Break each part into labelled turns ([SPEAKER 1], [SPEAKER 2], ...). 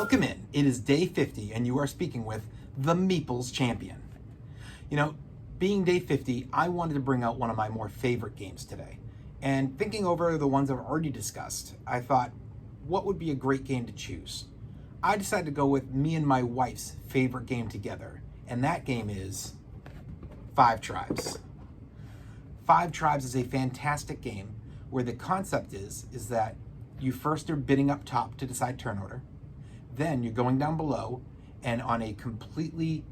[SPEAKER 1] Welcome in. It is day 50 and you are speaking with the Meeples champion. You know, being day 50, I wanted to bring out one of my more favorite games today. And thinking over the ones I've already discussed, I thought, what would be a great game to choose? I decided to go with me and my wife's favorite game together, and that game is Five Tribes. Five Tribes is a fantastic game where the concept is that you first are bidding up top to decide turn order. Then you're going down below, and on a completely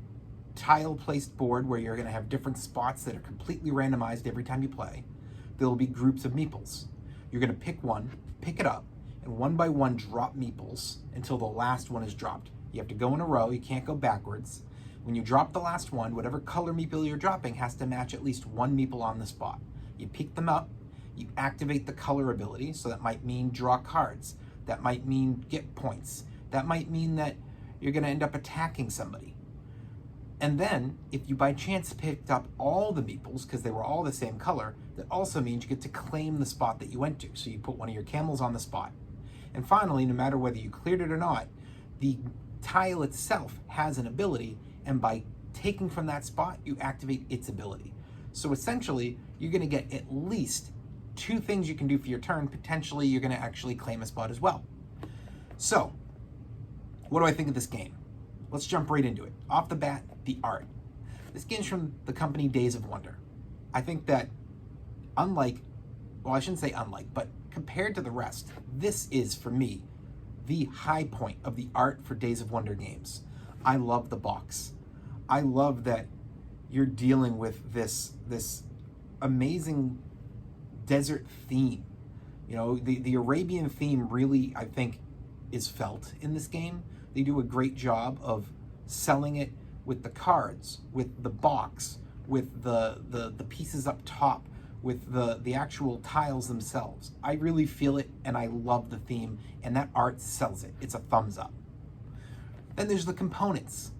[SPEAKER 1] tile-placed board where you're going to have different spots that are completely randomized every time you play, there will be groups of meeples. You're going to pick one, pick it up, and one by one drop meeples until the last one is dropped. You have to go in a row, you can't go backwards. When you drop the last one, whatever color meeple you're dropping has to match at least one meeple on the spot. You pick them up, you activate the color ability, so that might mean draw cards, that might mean get points, that might mean that you're going to end up attacking somebody. And then, if you by chance picked up all the meeples, because they were all the same color, that also means you get to claim the spot that you went to. So you put one of your camels on the spot. And finally, no matter whether you cleared it or not, the tile itself has an ability, and by taking from that spot, you activate its ability. So essentially, you're going to get at least two things you can do for your turn. Potentially, you're going to actually claim a spot as well. So, what do I think of this game? Let's jump right into it. Off the bat, the art. This game's from the company Days of Wonder. I think that unlike, well, I shouldn't say unlike, but compared to the rest, this is, for me, the high point of the art for Days of Wonder games. I love the box. I love that you're dealing with this amazing desert theme. You know, the Arabian theme really, I think, is felt in this game. They do a great job of selling it with the cards, with the box, with the pieces up top, with the actual tiles themselves. I really feel it, and I love the theme, and that art sells it. It's a thumbs up. Then there's the components.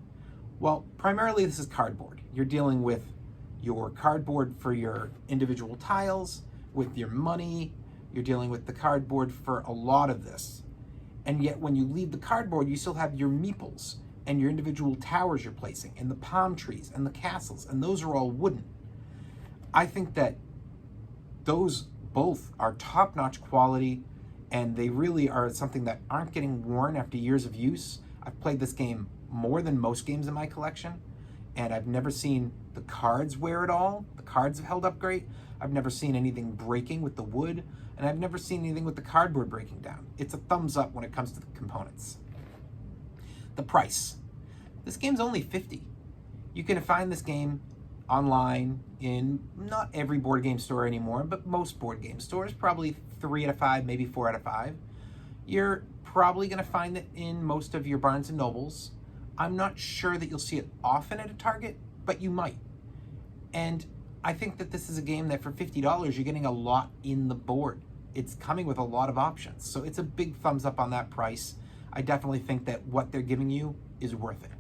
[SPEAKER 1] Well, primarily this is cardboard. You're dealing with your cardboard for your individual tiles, with your money. You're dealing with the cardboard for a lot of this. And yet when you leave the cardboard, you still have your meeples and your individual towers you're placing, and the palm trees and the castles, and those are all wooden. I think that those both are top-notch quality, and they really are something that aren't getting worn after years of use. I've played this game more than most games in my collection, and I've never seen the cards wear at all. The cards have held up great. I've never seen anything breaking with the wood, and I've never seen anything with the cardboard breaking down. It's a thumbs up when it comes to the components. The price. This game's only $50. You can find this game online in not every board game store anymore, but most board game stores, probably 3 out of 5, maybe 4 out of 5. You're probably going to find it in most of your Barnes & Nobles. I'm not sure that you'll see it often at a Target, but you might. And I think that this is a game that for $50, you're getting a lot in the board. It's coming with a lot of options. So it's a big thumbs up on that price. I definitely think that what they're giving you is worth it.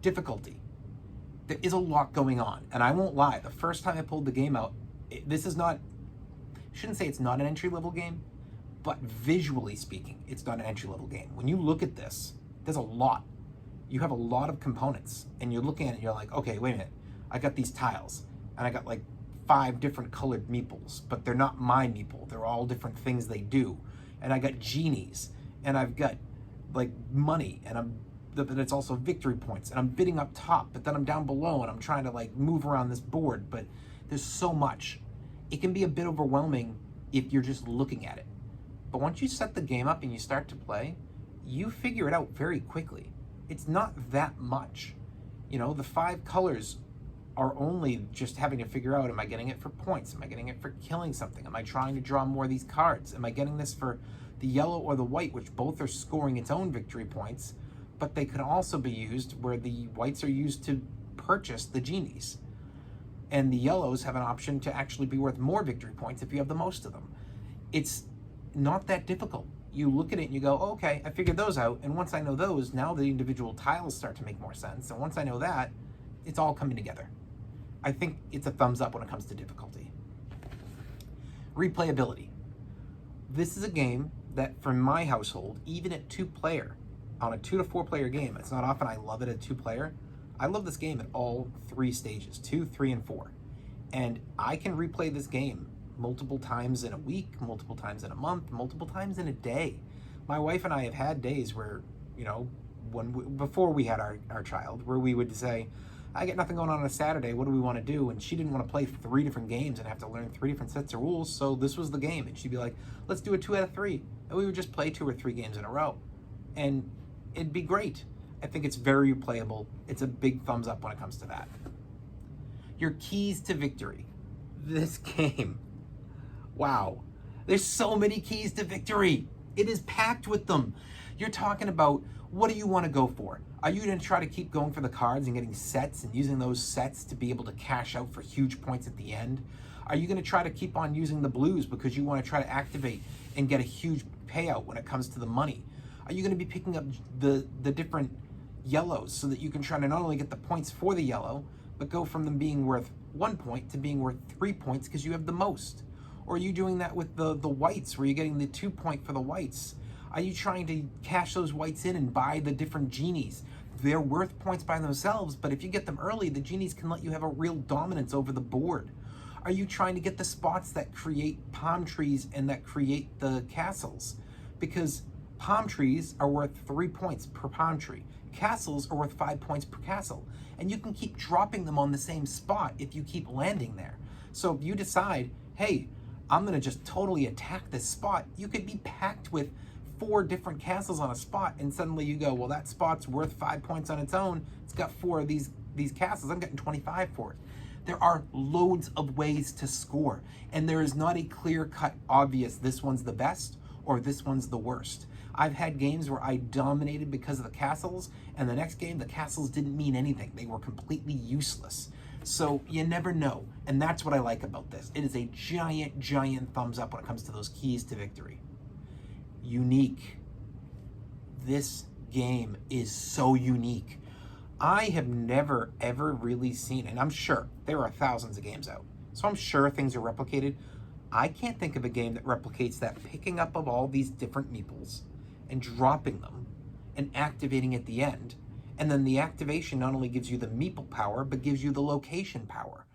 [SPEAKER 1] Difficulty. There is a lot going on. And I won't lie, the first time I pulled the game out, this is not, I shouldn't say it's not an entry-level game, but visually speaking, it's not an entry-level game. When you look at this, there's a lot. You have a lot of components, and you're looking at it and you're like, okay, wait a minute. I got these tiles, and I got like 5 different colored meeples, but they're not my meeple. They're all different things they do. And I got genies, and I've got like money, but it's also victory points, and I'm bidding up top, but then I'm down below, and I'm trying to like move around this board, but there's so much. It can be a bit overwhelming if you're just looking at it. But once you set the game up and you start to play, you figure it out very quickly. It's not that much. You know, the 5 colors are only just having to figure out, am I getting it for points? Am I getting it for killing something? Am I trying to draw more of these cards? Am I getting this for the yellow or the white, which both are scoring its own victory points, but they can also be used where the whites are used to purchase the genies. And the yellows have an option to actually be worth more victory points if you have the most of them. It's not that difficult. You look at it and you go, oh, okay, I figured those out. And once I know those, now the individual tiles start to make more sense. And once I know that, it's all coming together. I think it's a thumbs up when it comes to difficulty. Replayability. This is a game that for my household, even at 2-player, on a 2 to 4-player game, it's not often I love it at 2-player. I love this game at all 3 stages, 2, 3, and 4. And I can replay this game multiple times in a week, multiple times in a month, multiple times in a day. My wife and I have had days where, before we had our child, where we would say, I get nothing going on a Saturday, what do we want to do? And she didn't want to play 3 different games and have to learn 3 different sets of rules, so this was the game. And she'd be like, let's do a 2 out of 3. And we would just play 2 or 3 games in a row. And it'd be great. I think it's very replayable. It's a big thumbs up when it comes to that. Your keys to victory. This game. Wow. There's so many keys to victory. It is packed with them. You're talking about, what do you want to go for? Are you going to try to keep going for the cards and getting sets and using those sets to be able to cash out for huge points at the end? Are you going to try to keep on using the blues because you want to try to activate and get a huge payout when it comes to the money? Are you going to be picking up the different yellows so that you can try to not only get the points for the yellow, but go from them being worth 1 point to being worth 3 points because you have the most? Or are you doing that with the whites where you're getting the 2 point for the whites? Are you trying to cash those whites in and buy the different genies? They're worth points by themselves, but if you get them early, the genies can let you have a real dominance over the board. Are you trying to get the spots that create palm trees and that create the castles? Because palm trees are worth 3 points per palm tree. Castles are worth 5 points per castle. And you can keep dropping them on the same spot if you keep landing there. So if you decide, hey, I'm going to just totally attack this spot, you could be packed with 4 different castles on a spot, and suddenly you go, well, that spot's worth 5 points on its own. It's got 4 of these castles. I'm getting 25 for it. There are loads of ways to score, and there is not a clear-cut, obvious, this one's the best or this one's the worst. I've had games where I dominated because of the castles, and the next game, the castles didn't mean anything. They were completely useless. So you never know, and that's what I like about this. It is a giant, giant thumbs up when it comes to those keys to victory. Unique. This game is so unique. I have never, ever really seen, and I'm sure there are thousands of games out, so I'm sure things are replicated. I can't think of a game that replicates that picking up of all these different meeples and dropping them and activating at the end. And then the activation not only gives you the meeple power, but gives you the location power.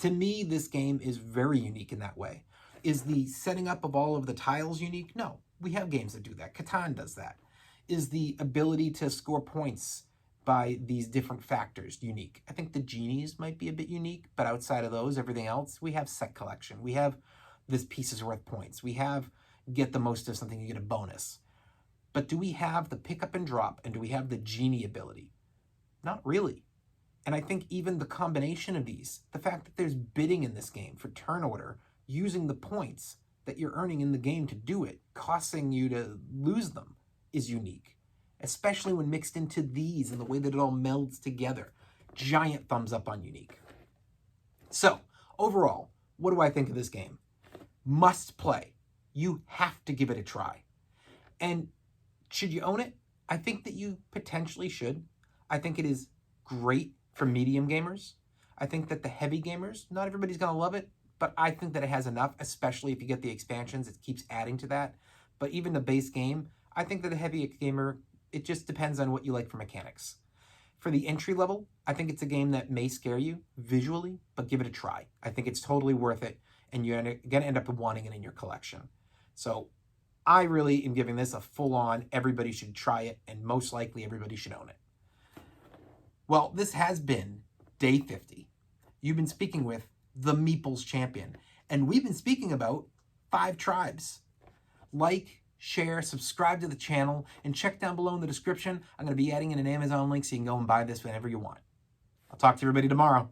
[SPEAKER 1] To me, this game is very unique in that way. Is the setting up of all of the tiles unique? No, we have games that do that. Catan does that. Is the ability to score points by these different factors unique? I think the genies might be a bit unique, but outside of those, everything else, we have set collection. We have this piece is worth points. We have get the most of something, you get a bonus. But do we have the pick up and drop, and do we have the genie ability? Not really. And I think even the combination of these, the fact that there's bidding in this game for turn order, using the points that you're earning in the game to do it, costing you to lose them, is unique. Especially when mixed into these and the way that it all melds together. Giant thumbs up on unique. So, overall, what do I think of this game? Must play. You have to give it a try. And should you own it? I think that you potentially should. I think it is great for medium gamers. I think that the heavy gamers, not everybody's going to love it, but I think that it has enough, especially if you get the expansions. It keeps adding to that. But even the base game, I think that a heavy gamer, it just depends on what you like for mechanics. For the entry level, I think it's a game that may scare you visually, but give it a try. I think it's totally worth it, and you're going to end up wanting it in your collection. So I really am giving this a full-on, everybody should try it, and most likely everybody should own it. Well, this has been Day 50. You've been speaking with the Meeples Champion, and we've been speaking about 5 tribes. Like, share, subscribe to the channel, and check down below in the description. I'm going to be adding in an Amazon link so you can go and buy this whenever you want. I'll talk to everybody tomorrow.